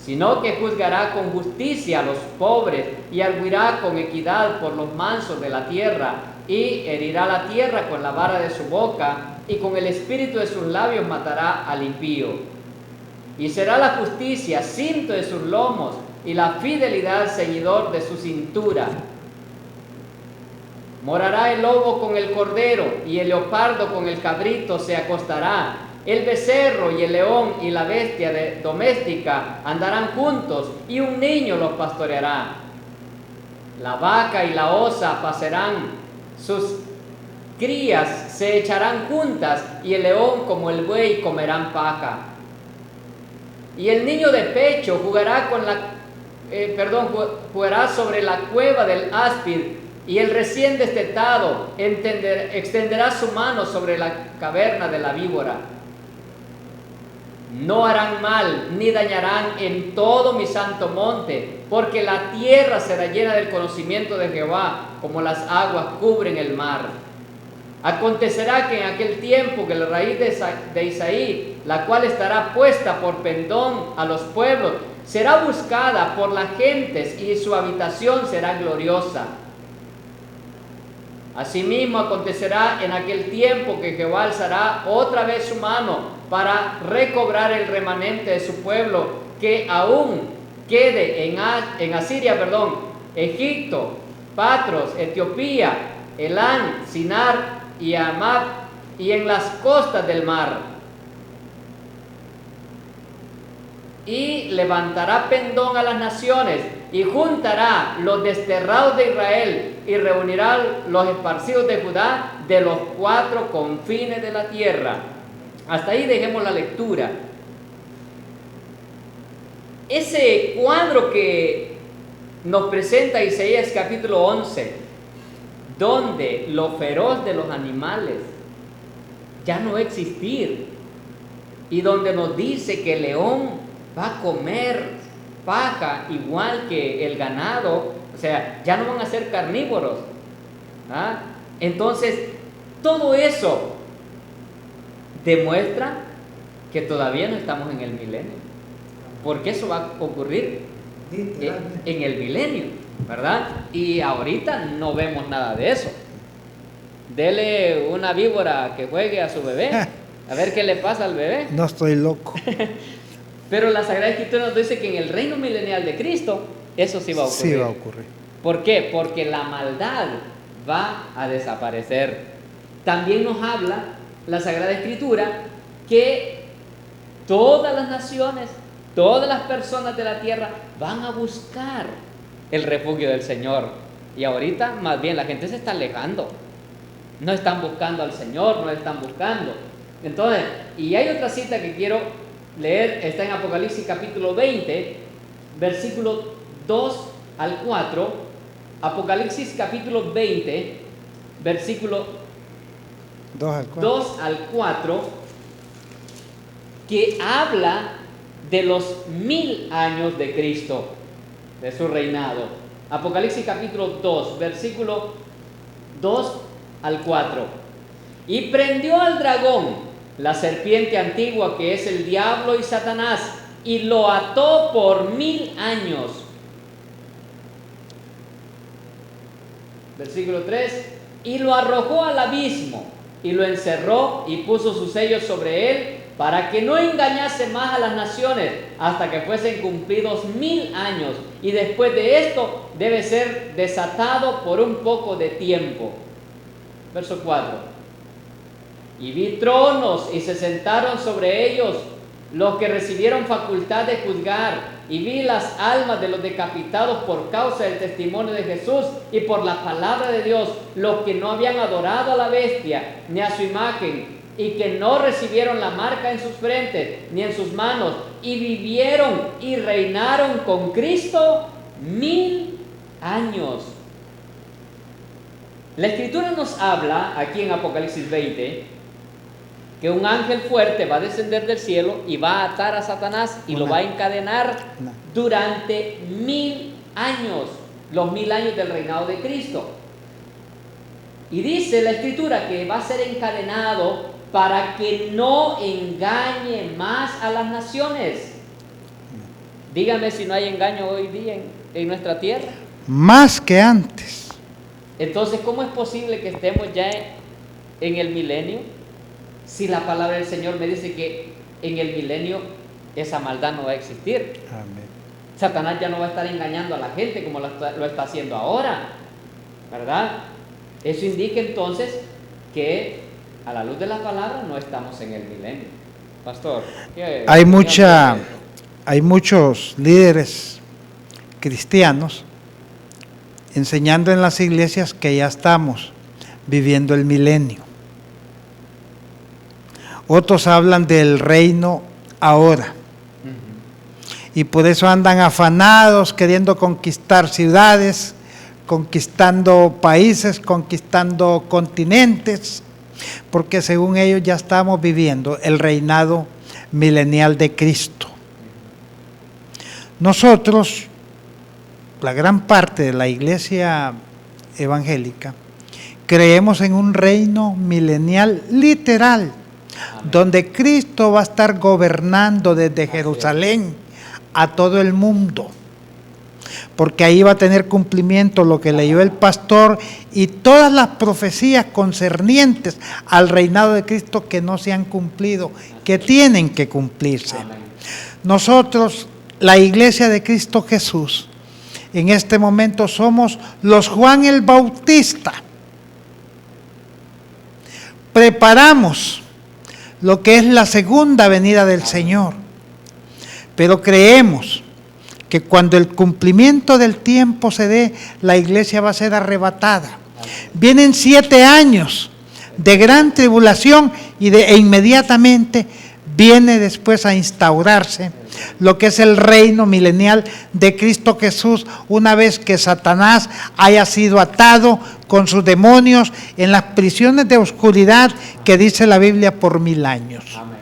Speaker 1: sino que juzgará con justicia a los pobres y arguirá con equidad por los mansos de la tierra, y herirá la tierra con la vara de su boca, y con el espíritu de sus labios matará al impío. Y será la justicia cinto de sus lomos, y la fidelidad ceñidor de su cintura. Morará el lobo con el cordero, y el leopardo con el cabrito se acostará. El becerro y el león y la bestia doméstica andarán juntos, y un niño los pastoreará. La vaca y la osa pasarán, sus crías se echarán juntas, y el león como el buey comerán paja. Y el niño de pecho jugará jugará sobre la cueva del áspid, y el recién destetado extenderá su mano sobre la caverna de la víbora. No harán mal ni dañarán en todo mi santo monte, porque la tierra será llena del conocimiento de Jehová, como las aguas cubren el mar. Acontecerá que en aquel tiempo que la raíz de Isaí, la cual estará puesta por pendón a los pueblos, será buscada por las gentes, y su habitación será gloriosa. Asimismo acontecerá en aquel tiempo que Jehová alzará otra vez su mano para recobrar el remanente de su pueblo, que aún quede en Asiria, Egipto, Patros, Etiopía, Elán, Sinar y Amad, y en las costas del mar. Y levantará pendón a las naciones, y juntará los desterrados de Israel, y reunirá los esparcidos de Judá de los 4 confines de la tierra. Hasta ahí dejemos la lectura. Ese cuadro que nos presenta Isaías capítulo 11, donde lo feroz de los animales ya no va a existir, y donde nos dice que el león va a comer paja igual que el ganado, o sea, ya no van a ser carnívoros. Entonces, todo eso demuestra que todavía no estamos en el milenio, porque eso va a ocurrir en el milenio, ¿verdad? Y ahorita no vemos nada de eso. Dele una víbora que juegue a su bebé, a ver qué le pasa al bebé.
Speaker 2: No estoy loco.
Speaker 1: Pero la Sagrada Escritura nos dice que en el reino milenial de Cristo eso sí va a ocurrir.
Speaker 2: Sí va a ocurrir.
Speaker 1: ¿Por qué? Porque la maldad va a desaparecer. También nos habla la Sagrada Escritura que todas las naciones, todas las personas de la tierra van a buscar el refugio del Señor. Y ahorita más bien la gente se está alejando. No están buscando al Señor, no están buscando. Entonces, y hay otra cita que quiero leer, está en Apocalipsis capítulo 20, versículos 2 al 4. Apocalipsis capítulo 20, versículo 2 al 4, que habla de los 1000 años de Cristo, de su reinado. Apocalipsis capítulo 2, versículo 2 al 4. Y prendió al dragón, la serpiente antigua, que es el diablo y Satanás, y lo ató por 1000 años. Versículo 3. Y lo arrojó al abismo, y lo encerró, y puso sus sellos sobre él, para que no engañase más a las naciones, hasta que fuesen cumplidos 1000 años. Y después de esto debe ser desatado por un poco de tiempo. Verso 4. Y vi tronos, y se sentaron sobre ellos los que recibieron facultad de juzgar, y vi las almas de los decapitados por causa del testimonio de Jesús y por la palabra de Dios, los que no habían adorado a la bestia ni a su imagen, y que no recibieron la marca en sus frentes ni en sus manos, y vivieron y reinaron con Cristo 1000 años. La Escritura nos habla aquí en Apocalipsis 20 que un ángel fuerte va a descender del cielo y va a atar a Satanás y lo va a encadenar durante 1000 años, los 1000 años del reinado de Cristo. Y dice la Escritura que va a ser encadenado para que no engañe más a las naciones. Dígame si no hay engaño hoy día en nuestra tierra.
Speaker 2: Más que antes.
Speaker 1: Entonces, ¿cómo es posible que estemos ya en el milenio? Si la palabra del Señor me dice que en el milenio esa maldad no va a existir.
Speaker 2: Amén.
Speaker 1: Satanás ya no va a estar engañando a la gente como lo está haciendo ahora, ¿verdad? Eso indica entonces que a la luz de la palabra no estamos en el milenio. Pastor,
Speaker 2: hay muchos líderes cristianos enseñando en las iglesias que ya estamos viviendo el milenio. Otros hablan del reino ahora. y por eso andan afanados queriendo conquistar ciudades, conquistando países, conquistando continentes, porque según ellos ya estamos viviendo el reinado milenial de Cristo. Nosotros, la gran parte de la iglesia evangélica, creemos en un reino milenial literal, donde Cristo va a estar gobernando desde Jerusalén a todo el mundo, porque ahí va a tener cumplimiento lo que leyó el pastor y todas las profecías concernientes al reinado de Cristo que no se han cumplido, que tienen que cumplirse. Nosotros, la iglesia de Cristo Jesús, en este momento somos los Juan el Bautista. Preparamos lo que es la segunda venida del Señor, pero creemos que cuando el cumplimiento del tiempo se dé, la iglesia va a ser arrebatada. Vienen 7 años de gran tribulación e inmediatamente viene después a instaurarse lo que es el reino milenial de Cristo Jesús, una vez que Satanás haya sido atado con sus demonios en las prisiones de oscuridad que dice la Biblia por 1000 años. Amén.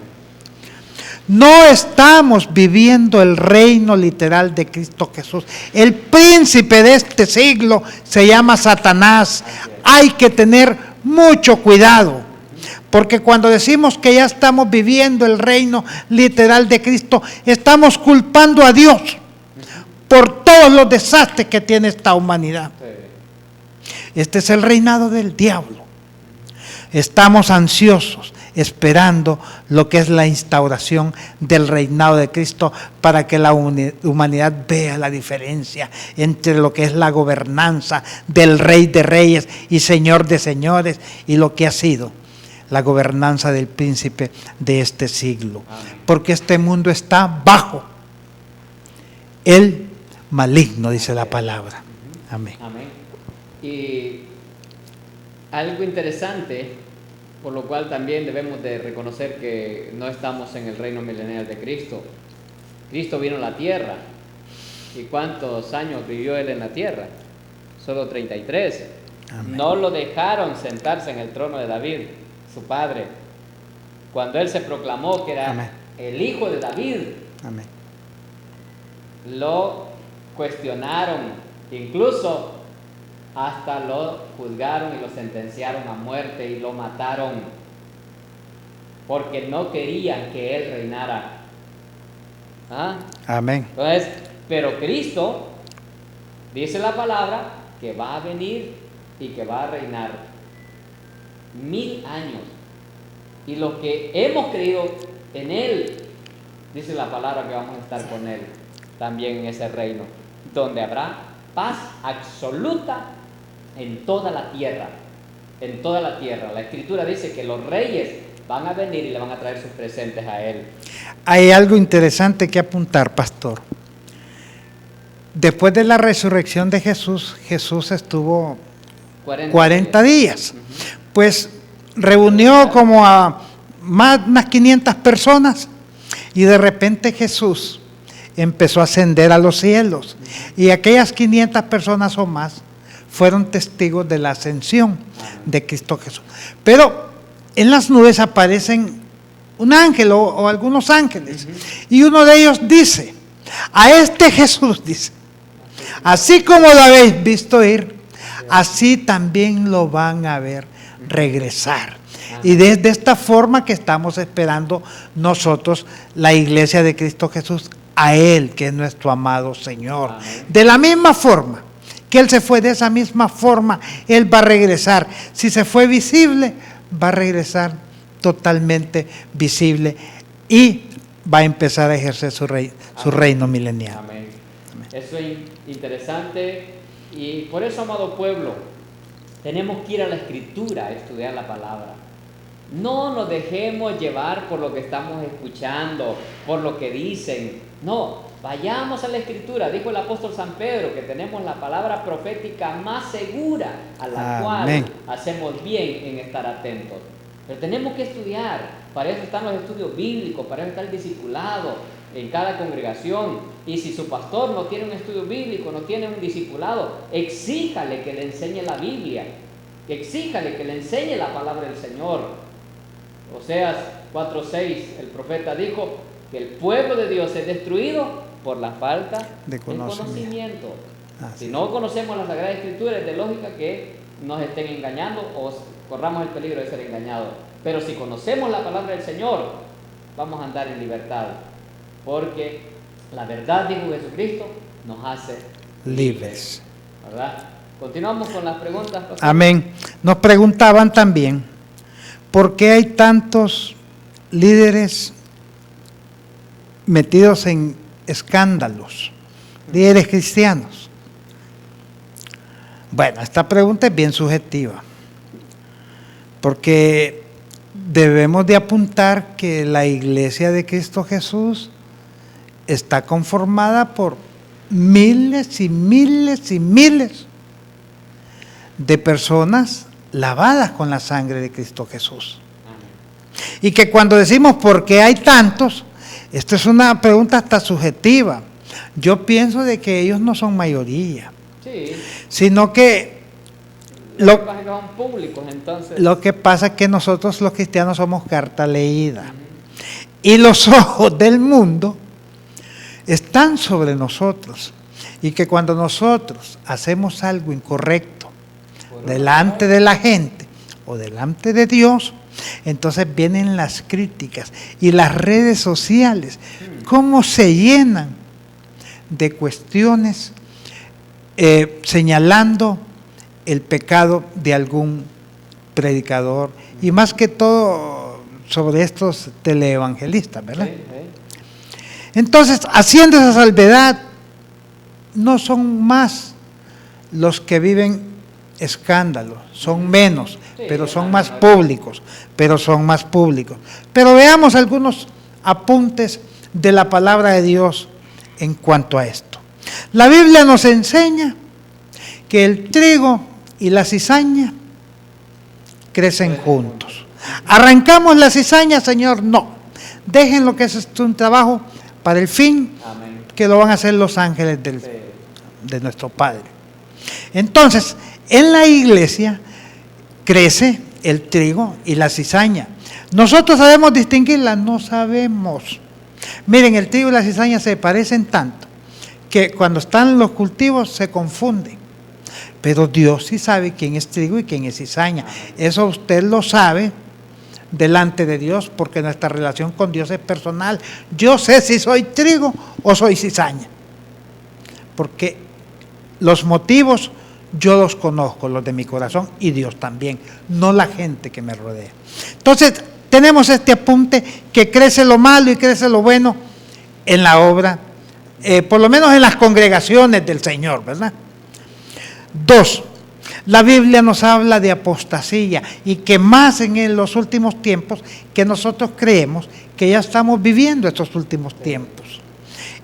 Speaker 2: No estamos viviendo el reino literal de Cristo Jesús. El príncipe de este siglo se llama Satanás. Hay que tener mucho cuidado, porque cuando decimos que ya estamos viviendo el reino literal de Cristo, estamos culpando a Dios por todos los desastres que tiene esta humanidad. Este es el reinado del diablo. Estamos ansiosos, esperando lo que es la instauración del reinado de Cristo, para que la humanidad vea la diferencia entre lo que es la gobernanza del Rey de Reyes y Señor de Señores y lo que ha sido la gobernanza del príncipe de este siglo. Amén. Porque este mundo está bajo el maligno, dice la palabra. Amén.
Speaker 1: Amén. Y algo interesante, por lo cual también debemos de reconocer que no estamos en el reino milenial de Cristo. Cristo vino a la tierra. ¿Y cuántos años vivió Él en la tierra? Solo 33. Amén. No lo dejaron sentarse en el trono de David, su padre, cuando Él se proclamó que era Amén. El hijo de David. Amén. Lo cuestionaron, incluso hasta lo juzgaron y lo sentenciaron a muerte y lo mataron, porque no querían que Él reinara. ¿Ah? Amén. Entonces, pero Cristo, dice la palabra, que va a venir y que va a reinar 1000 años. Y los que hemos creído en Él, dice la palabra que vamos a estar con Él también en ese reino, donde habrá paz absoluta en toda la tierra. En toda la tierra. La Escritura dice que los reyes van a venir y le van a traer sus presentes a Él.
Speaker 2: Hay algo interesante que apuntar, pastor. Después de la resurrección de Jesús, Jesús estuvo 40 días. Pues reunió como a más unas 500 personas y de repente Jesús empezó a ascender a los cielos. Y aquellas 500 personas o más fueron testigos de la ascensión de Cristo Jesús. Pero en las nubes aparecen un ángel o algunos ángeles. Y uno de ellos dice, a este Jesús, dice, así como lo habéis visto ir, así también lo van a ver regresar. Y desde esta forma que estamos esperando nosotros, la iglesia de Cristo Jesús, a Él, que es nuestro amado Señor. De la misma forma que Él se fue, de esa misma forma Él va a regresar. Si se fue visible, va a regresar totalmente visible y va a empezar a ejercer su reino milenial.
Speaker 1: Amén. Eso es interesante, y por eso, amado pueblo, tenemos que ir a la Escritura a estudiar la palabra. No nos dejemos llevar por lo que estamos escuchando, por lo que dicen. No, vayamos a la Escritura. Dijo el apóstol San Pedro que tenemos la palabra profética más segura, a la cual hacemos bien en estar atentos. Pero tenemos que estudiar, para eso están los estudios bíblicos, para eso está el discipulado en cada congregación. Y si su pastor no tiene un estudio bíblico, no tiene un discipulado, exíjale que le enseñe la Biblia, exíjale que le enseñe la palabra del Señor. Oseas 4:6, el profeta dijo que el pueblo de Dios es destruido por la falta de conocimiento. Si no conocemos la Sagrada Escritura, es de lógica que nos estén engañando o corramos el peligro de ser engañados. Pero si conocemos la palabra del Señor, vamos a andar en libertad, porque la verdad, dijo Jesucristo, nos hace libres, ¿verdad? Continuamos con las preguntas, pastor.
Speaker 2: Amén. Nos preguntaban también, ¿por qué hay tantos líderes metidos en escándalos? Líderes cristianos. Bueno, esta pregunta es bien subjetiva, porque debemos de apuntar que la Iglesia de Cristo Jesús está conformada por miles y miles y miles de personas lavadas con la sangre de Cristo Jesús. Y que cuando decimos ¿por qué hay tantos? Esta es una pregunta hasta subjetiva. Yo pienso de que ellos no son mayoría, sí, sino que
Speaker 1: son públicos, entonces.
Speaker 2: Lo que pasa es que nosotros los cristianos somos carta leída. Y los ojos del mundo están sobre nosotros. Y que cuando nosotros hacemos algo incorrecto delante de la gente o delante de Dios, entonces vienen las críticas y las redes sociales, cómo se llenan de cuestiones señalando el pecado de algún predicador y más que todo sobre estos teleevangelistas, ¿verdad? Sí, sí. Entonces, haciendo esa salvedad, no son más los que viven escándalos, son menos, pero son más públicos, Pero veamos algunos apuntes de la palabra de Dios en cuanto a esto. La Biblia nos enseña que el trigo y la cizaña crecen juntos. ¿Arrancamos la cizaña, Señor? No. Dejen lo que es un trabajo para el fin que lo van a hacer los ángeles de nuestro Padre. Entonces, en la iglesia crece el trigo y la cizaña. ¿Nosotros sabemos distinguirla? No sabemos. Miren, el trigo y la cizaña se parecen tanto que cuando están los cultivos se confunden. Pero Dios sí sabe quién es trigo y quién es cizaña. Eso usted lo sabe delante de Dios, porque nuestra relación con Dios es personal. Yo sé si soy trigo o soy cizaña, porque los motivos yo los conozco, los de mi corazón, y Dios también, no la gente que me rodea. Entonces, tenemos este apunte que crece lo malo y crece lo bueno en la obra, por lo menos en las congregaciones del Señor, ¿verdad? 2. La Biblia nos habla de apostasía y que más en los últimos tiempos, que nosotros creemos que ya estamos viviendo estos últimos tiempos.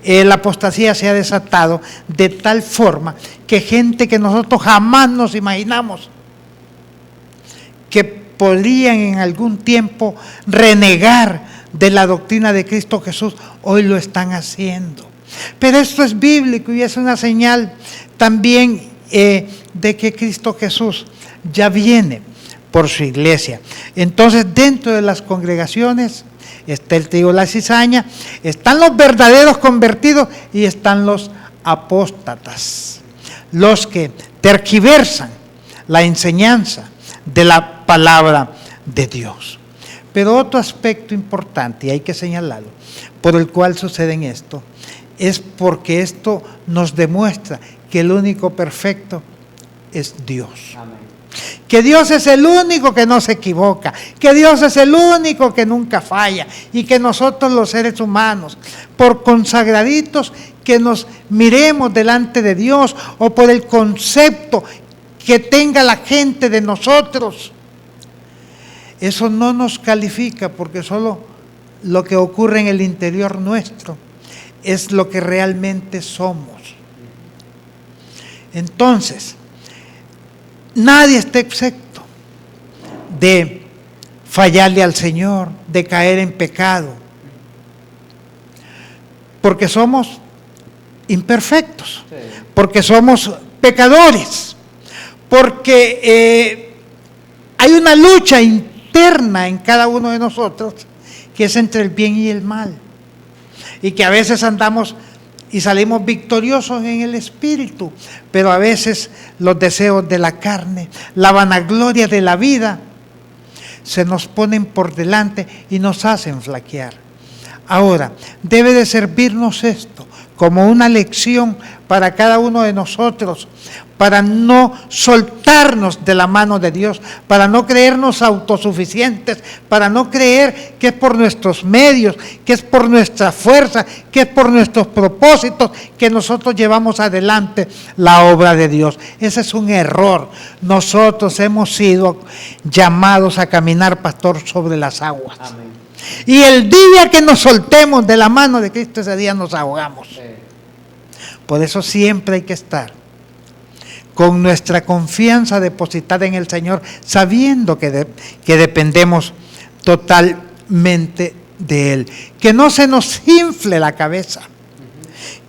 Speaker 2: La apostasía se ha desatado de tal forma que gente que nosotros jamás nos imaginamos que podrían en algún tiempo renegar de la doctrina de Cristo Jesús, hoy lo están haciendo. Pero esto es bíblico y es una señal también de que Cristo Jesús ya viene por su iglesia. Entonces, dentro de las congregaciones está el trigo y la cizaña, están los verdaderos convertidos y están los apóstatas, los que tergiversan la enseñanza de la palabra de Dios. Pero otro aspecto importante, y hay que señalarlo, por el cual sucede esto, es porque esto nos demuestra que el único perfecto es Dios. Amén. Que Dios es el único que no se equivoca, que Dios es el único que nunca falla y que nosotros los seres humanos, por consagraditos que nos miremos delante de Dios o por el concepto que tenga la gente de nosotros, eso no nos califica, porque solo lo que ocurre en el interior nuestro es lo que realmente somos. Entonces, nadie está exento de fallarle al Señor, de caer en pecado. Porque somos imperfectos, porque somos pecadores, porque hay una lucha interna en cada uno de nosotros que es entre el bien y el mal, y que a veces andamos y salimos victoriosos en el espíritu, pero a veces los deseos de la carne, la vanagloria de la vida, se nos ponen por delante y nos hacen flaquear. Ahora, debe de servirnos esto como una lección para cada uno de nosotros, para no soltarnos de la mano de Dios, para no creernos autosuficientes, para no creer que es por nuestros medios, que es por nuestra fuerza, que es por nuestros propósitos que nosotros llevamos adelante la obra de Dios. Ese es un error. Nosotros hemos sido llamados a caminar, pastor, sobre las aguas.
Speaker 1: Amén.
Speaker 2: Y el día que nos soltemos de la mano de Cristo, ese día nos ahogamos.
Speaker 1: Sí.
Speaker 2: Por eso siempre hay que estar con nuestra confianza depositada en el Señor, sabiendo que dependemos totalmente de Él. Que no se nos infle la cabeza,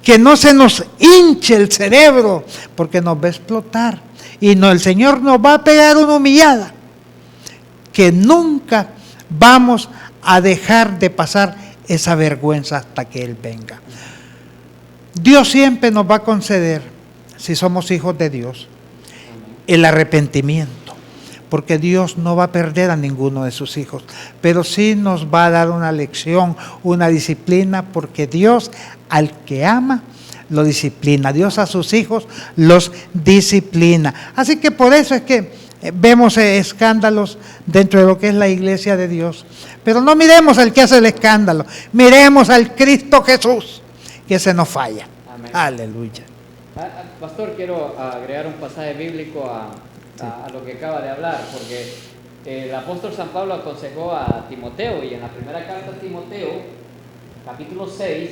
Speaker 2: que no se nos hinche el cerebro, porque nos va a explotar. Y no, el Señor nos va a pegar una humillada, que nunca vamos a dejar de pasar esa vergüenza hasta que Él venga. Dios siempre nos va a conceder, si somos hijos de Dios, el arrepentimiento, porque Dios no va a perder a ninguno de sus hijos, pero sí nos va a dar una lección, una disciplina, porque Dios al que ama lo disciplina, Dios a sus hijos los disciplina. Así que por eso es que vemos escándalos dentro de lo que es la iglesia de Dios, pero no miremos al que hace el escándalo, miremos al Cristo Jesús, que se nos falla.
Speaker 1: Amén.
Speaker 2: Aleluya.
Speaker 1: Pastor, quiero agregar un pasaje bíblico a lo que acaba de hablar, porque el apóstol San Pablo aconsejó a Timoteo, y en la primera carta a Timoteo, capítulo 6,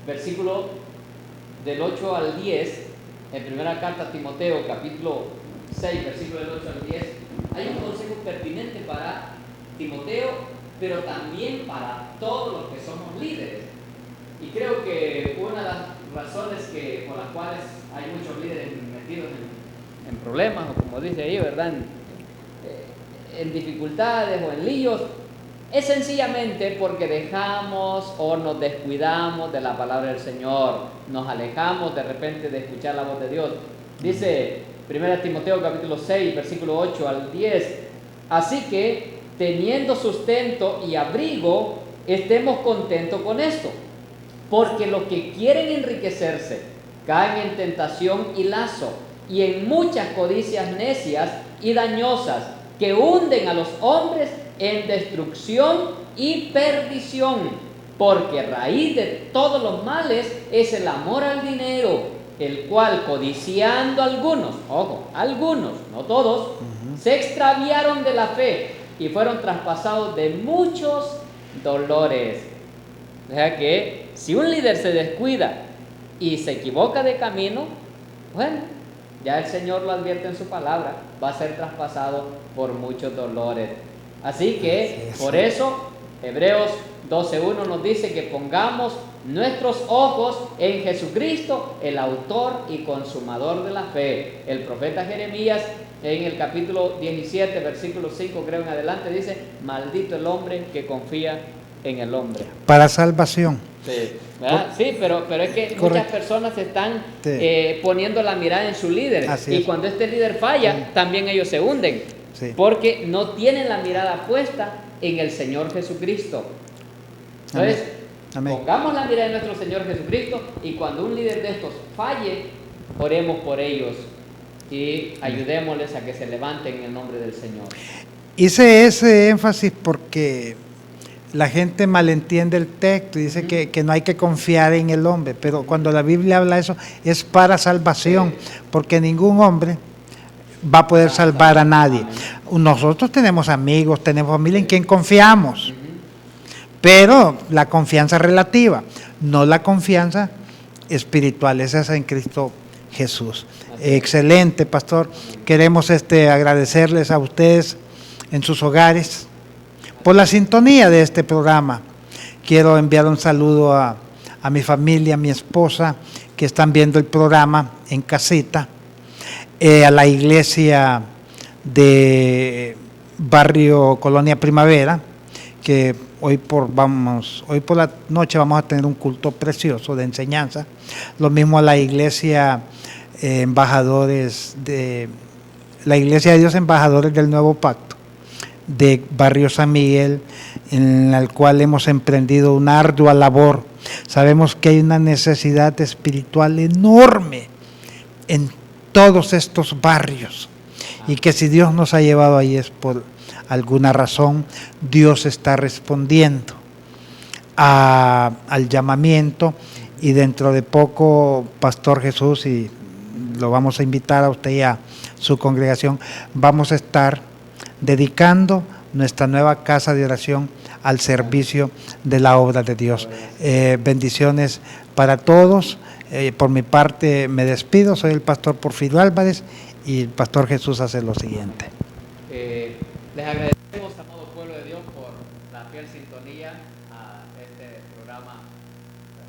Speaker 1: versículo del 8 al 10, en primera carta a Timoteo, capítulo 6, versículo del 8 al 10, hay un consejo pertinente para Timoteo, pero también para todos los que somos líderes. Y creo que una de las razones por las cuales hay muchos líderes metidos en problemas, o como dice ahí, ¿verdad? En dificultades o en líos, es sencillamente porque dejamos o nos descuidamos de la palabra del Señor, nos alejamos de repente de escuchar la voz de Dios. Dice 1 Timoteo capítulo 6, versículo 8 al 10, así que teniendo sustento y abrigo, estemos contentos con esto. Porque los que quieren enriquecerse caen en tentación y lazo, y en muchas codicias necias y dañosas que hunden a los hombres en destrucción y perdición. Porque raíz de todos los males es el amor al dinero, el cual codiciando algunos, ojo, algunos, no todos, se extraviaron de la fe y fueron traspasados de muchos dolores. O sea que si un líder se descuida y se equivoca de camino, bueno, ya el Señor lo advierte en su palabra, va a ser traspasado por muchos dolores. Así que por eso Hebreos 12:1 nos dice que pongamos nuestros ojos en Jesucristo, el autor y consumador de la fe. El profeta Jeremías en el capítulo 17, versículo 5 creo en adelante dice, maldito el hombre que confía en el hombre.
Speaker 2: Para salvación.
Speaker 1: Sí, ¿verdad? Sí, pero es que
Speaker 2: Correcto.
Speaker 1: muchas personas se están poniendo la mirada en su líder.
Speaker 2: Así
Speaker 1: y
Speaker 2: es.
Speaker 1: cuando este líder falla, también ellos se hunden.
Speaker 2: Sí.
Speaker 1: Porque no tienen la mirada puesta en el Señor Jesucristo. Entonces,
Speaker 2: Amén.
Speaker 1: pongamos la mirada en nuestro Señor Jesucristo, y cuando un líder de estos falle, oremos por ellos y ayudémosles a que se levanten en el nombre del Señor.
Speaker 2: Hice ese énfasis porque la gente malentiende el texto y dice que no hay que confiar en el hombre, pero cuando la Biblia habla de eso es para salvación, porque ningún hombre va a poder salvar a nadie. Nosotros tenemos amigos, tenemos familia en quien confiamos, pero la confianza relativa, no la confianza espiritual, esa es en Cristo Jesús. Excelente, pastor. Queremos agradecerles a ustedes en sus hogares, por la sintonía de este programa. Quiero enviar un saludo a mi familia, a mi esposa, que están viendo el programa en casita, a la iglesia de Barrio Colonia Primavera, que hoy por la noche vamos a tener un culto precioso de enseñanza. Lo mismo a la iglesia la Iglesia de Dios Embajadores del Nuevo Pacto de Barrio San Miguel, en el cual hemos emprendido una ardua labor. Sabemos que hay una necesidad espiritual enorme en todos estos barrios, y que si Dios nos ha llevado ahí es por alguna razón. Dios está respondiendo al llamamiento, y dentro de poco, Pastor Jesús, y lo vamos a invitar a usted y a su congregación, vamos a estar dedicando nuestra nueva casa de oración al servicio de la obra de Dios. Bendiciones para todos. Por mi parte me despido, soy el pastor Porfirio Álvarez, y el Pastor Jesús hace lo siguiente.
Speaker 1: Les agradecemos, amado pueblo de Dios, por la fiel sintonía a este programa,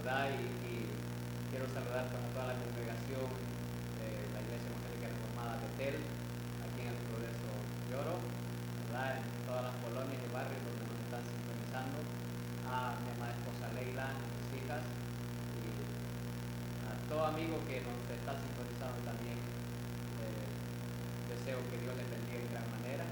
Speaker 1: ¿verdad? Y quiero saludar a toda la congregación de la Iglesia Evangélica Reformada Betel, aquí en el Progreso Lloro, ¿verdad? En todas las colonias y barrios donde nos están sintonizando, a mi amada esposa Leila, a mis hijas, y a todo amigo que nos está sintonizando también. Deseo que Dios les bendiga en gran manera.